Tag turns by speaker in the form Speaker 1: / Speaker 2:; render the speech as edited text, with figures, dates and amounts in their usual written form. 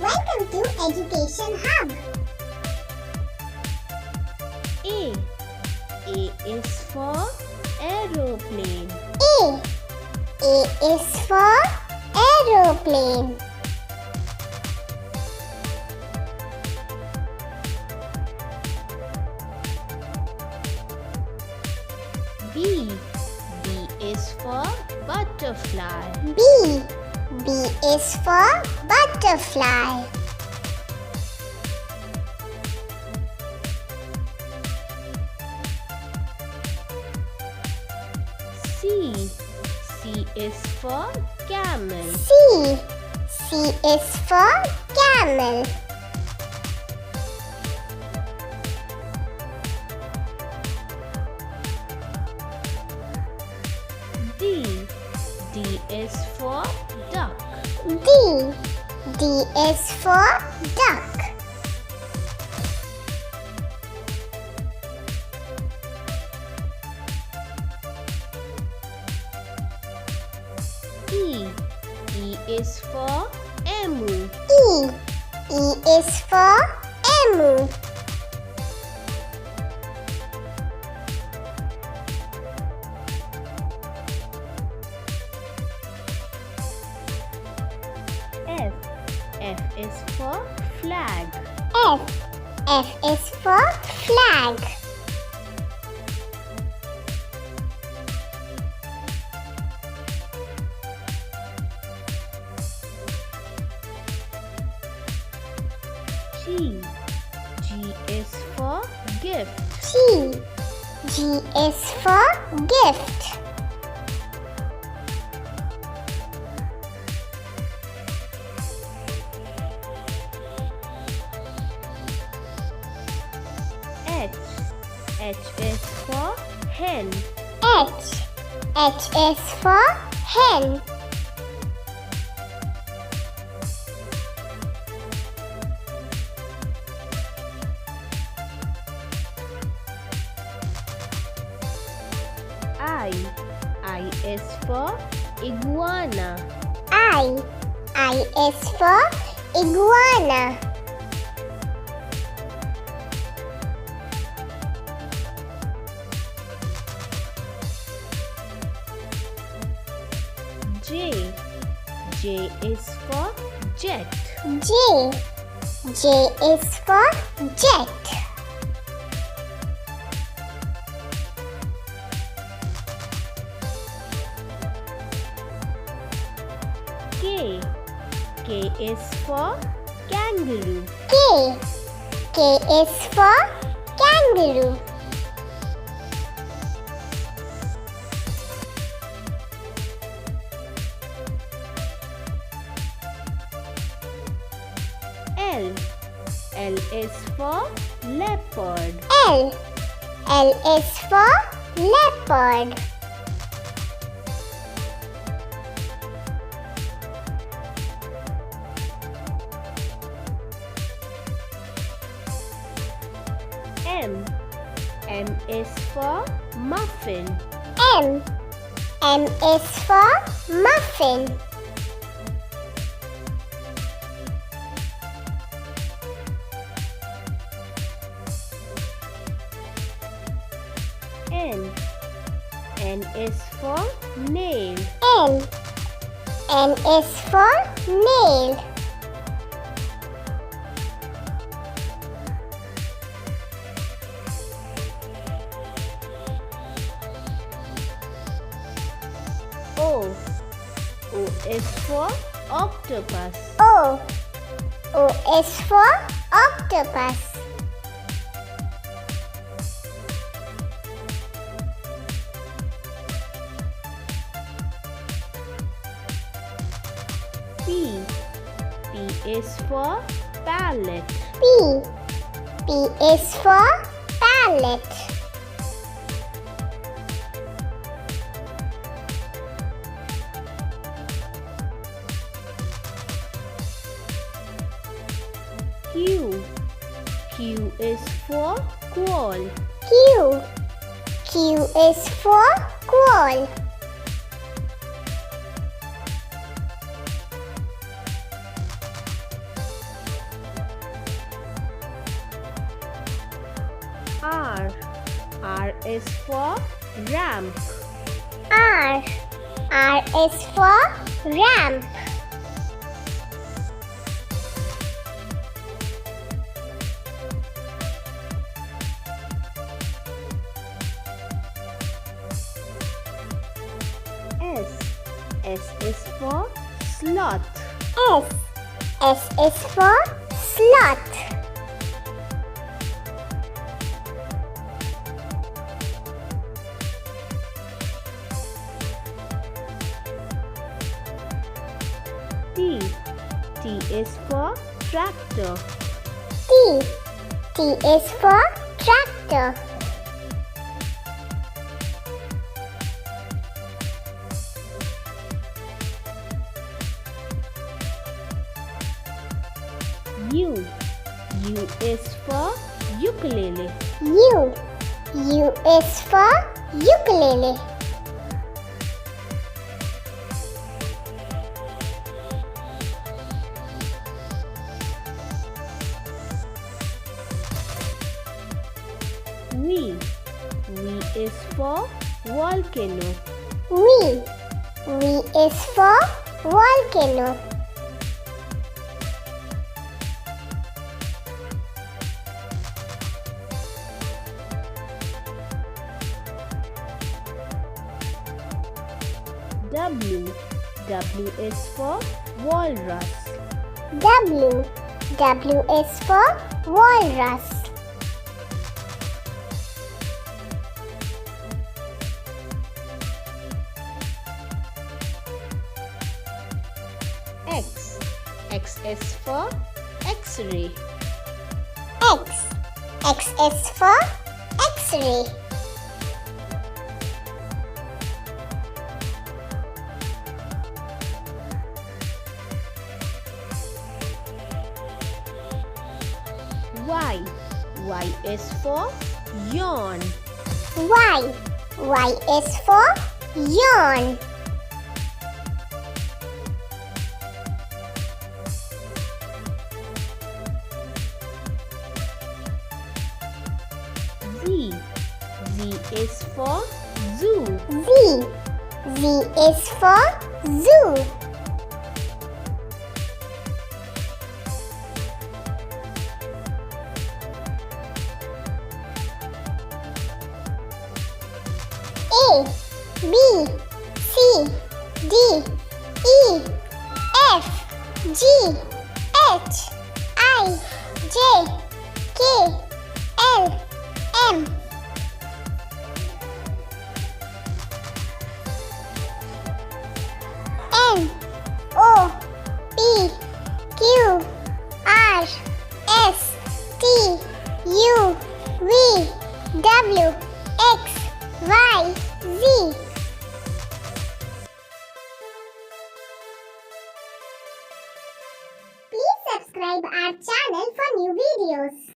Speaker 1: Welcome to Education Hub.
Speaker 2: A. A is for aeroplane.
Speaker 1: A. A is for aeroplane.
Speaker 2: B. B is for butterfly.
Speaker 1: B. B is for butterfly.
Speaker 2: C. C is for camel.
Speaker 1: C. C is for camel.
Speaker 2: D. D is for duck.
Speaker 1: D. D is for duck.
Speaker 2: E. E is for emu.
Speaker 1: E. E is for emu.
Speaker 2: F. F is for flag.
Speaker 1: F. F is for flag.
Speaker 2: G. G is for gift.
Speaker 1: G. G is for gift.
Speaker 2: H. H is for hen.
Speaker 1: H. H is for hen.
Speaker 2: I. I is for iguana.
Speaker 1: I. I is for iguana.
Speaker 2: J. J is for jet.
Speaker 1: J. J is for jet.
Speaker 2: K. K is for kangaroo.
Speaker 1: K. K is for kangaroo.
Speaker 2: L. L is for leopard.
Speaker 1: L. L is for leopard.
Speaker 2: M. M is for muffin.
Speaker 1: M. M is for muffin.
Speaker 2: N. N is for nail.
Speaker 1: N. N is for nail.
Speaker 2: O. O is for octopus.
Speaker 1: O. O is for octopus.
Speaker 2: P. P is for palette.
Speaker 1: P. P is for palette.
Speaker 2: Q. Q is for quail.
Speaker 1: Q. Q is for quail.
Speaker 2: R. R is for ramp.
Speaker 1: R. R is for ramp.
Speaker 2: S. S is for sloth.
Speaker 1: S. S is for sloth.
Speaker 2: T. T is for tractor.
Speaker 1: T. T is for tractor.
Speaker 2: U. U is for ukulele.
Speaker 1: U. U is for ukulele.
Speaker 2: V. V is for volcano.
Speaker 1: V. V is for volcano.
Speaker 2: W. W is for walrus.
Speaker 1: W. W is for walrus.
Speaker 2: X. X is for X-ray.
Speaker 1: X. X is for X-ray.
Speaker 2: Y. Y is for yawn.
Speaker 1: Y. Y is for yawn.
Speaker 2: Z. Z is for zoo.
Speaker 1: Z. Z is for zoo. A, B, C, D, E, F, G, H, I, J, K, L, M, N, O, P, Q, R, S, T, U, V, W, X, Y, Z. Please subscribe our channel for new videos.